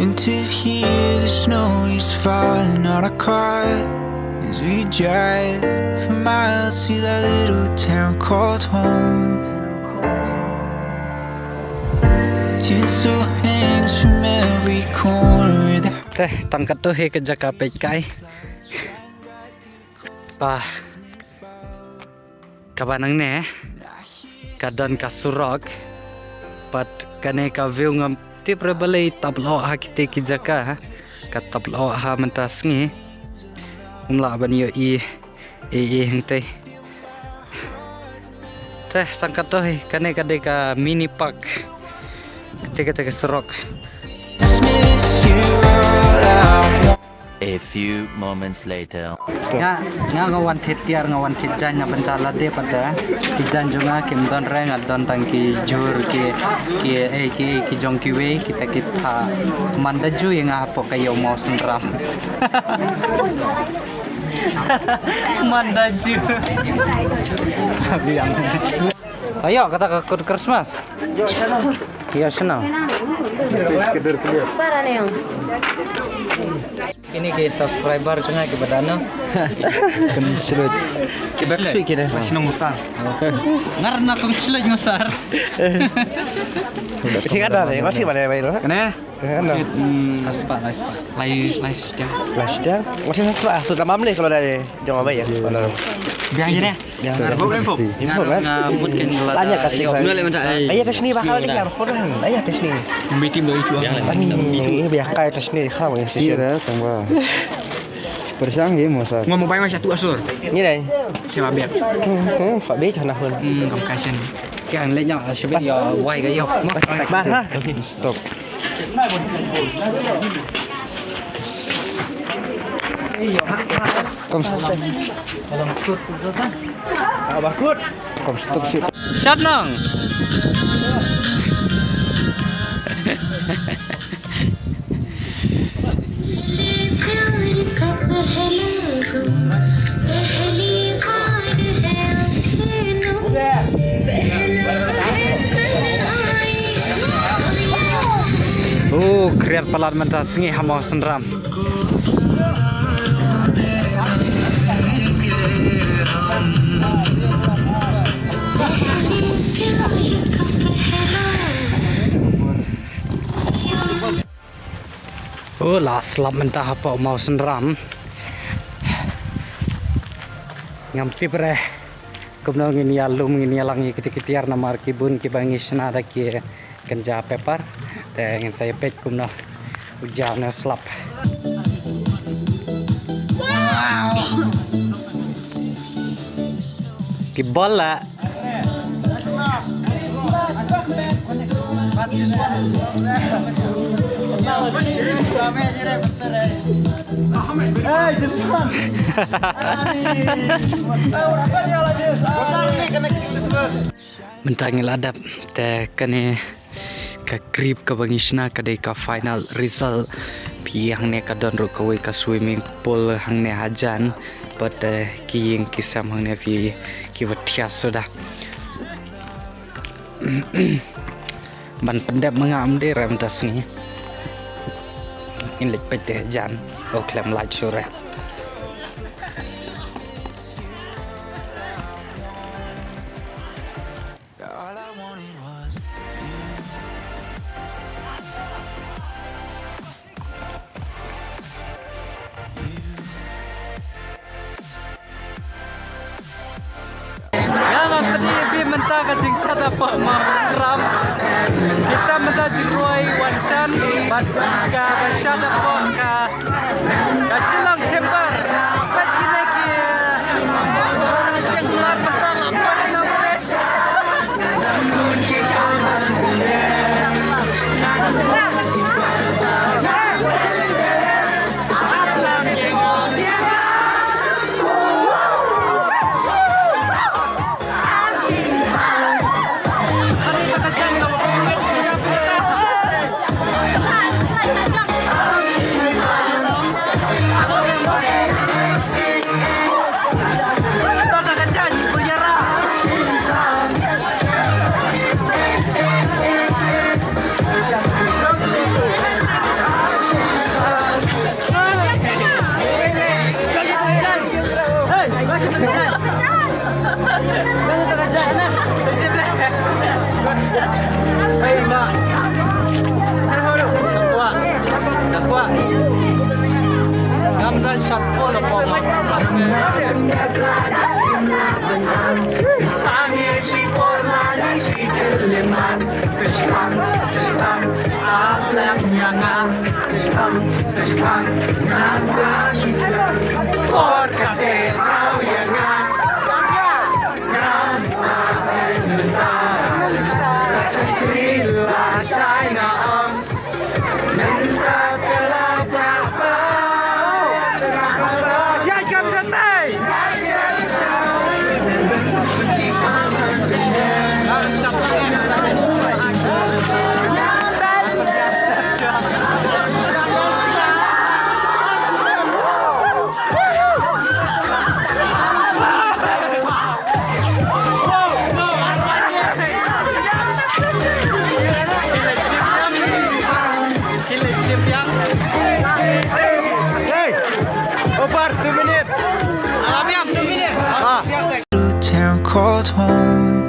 Winter's here, the snow is falling on our car as we drive for miles to that little town called home. Tinsel hangs from every corner. Tangkat tuh ke Jakarta kai. Kabanang ne kadon kasurok pat kane ka view ngam tip rebelai tablo ha kite ki jaka ka tablo ha mentas ngi umla ban yo i hente sangkat to kane kade ka mini park kite surok. A few moments later. Ngawan tiar ngawan tijan na bentala de pada tijan juga kim don reng adon tangki jur ki jong kiwe kita mandaju yang apa kayo mau senram. Mandaju. Ayo kata ke Christmas. Yo sana. Iya sana. Ini ke subscriber juga ke badana. Kemsulut. Kebeksu kira. Masih musar. Ngarna kemsulut musar. Masih ada deh, masih mana bayi lo? Kena. Kena. Aspa. Lais dia. Masih aspa. Sudah mamle kalau dari jangan bayi ya. Kalau biang je deh. Info kan? Ngabut kan tanya kacing saya. Ayah tes ni bakal ni kan? Ayah tes ni. Meeting doi tu. Ini biar kaya tes ni kau yang sih. Iya, tunggu. Persang ye mosa. Ngomong baik macam tu asur. Ni deh. Siapa biar? Pak B jangan pun. Communication. Cái lấy nhau sẽ biết giờ quay cái yêu. Ba ha. Stop. Kom stop. Bakut. Kom stop sih. Shut nang. Kriar palar mentas ngi hamau senram. Last lap mentah apa mau senram. Ngamti pre. Kemudian ini alum ini alangi kitiar nama kibun kibangi senada ki kenja pepar. Dan saya pet kumna hujan selap. Wow. Kibola. Mentangil adab te kene ka grip ka bangisna kadai ka final result pi hang ne ka don ro kawai ka swimming pool hang ne hajan but ki yang kisam hang ne pi ki wathia soda ban pendap mengam de ram tas ni in lek pete jan o klem laj sore. Mentah kacing cata pak ram kita mentah juruai wansan ka basyad apa ka silang cembar pat kini ki cenglar betal apa namanya shot full of bombs. Little town called home.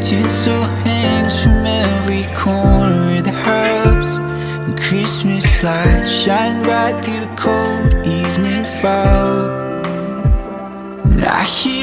Tinsel hangs from every corner of the house, and Christmas lights shine bright through the cold evening fog. And I hear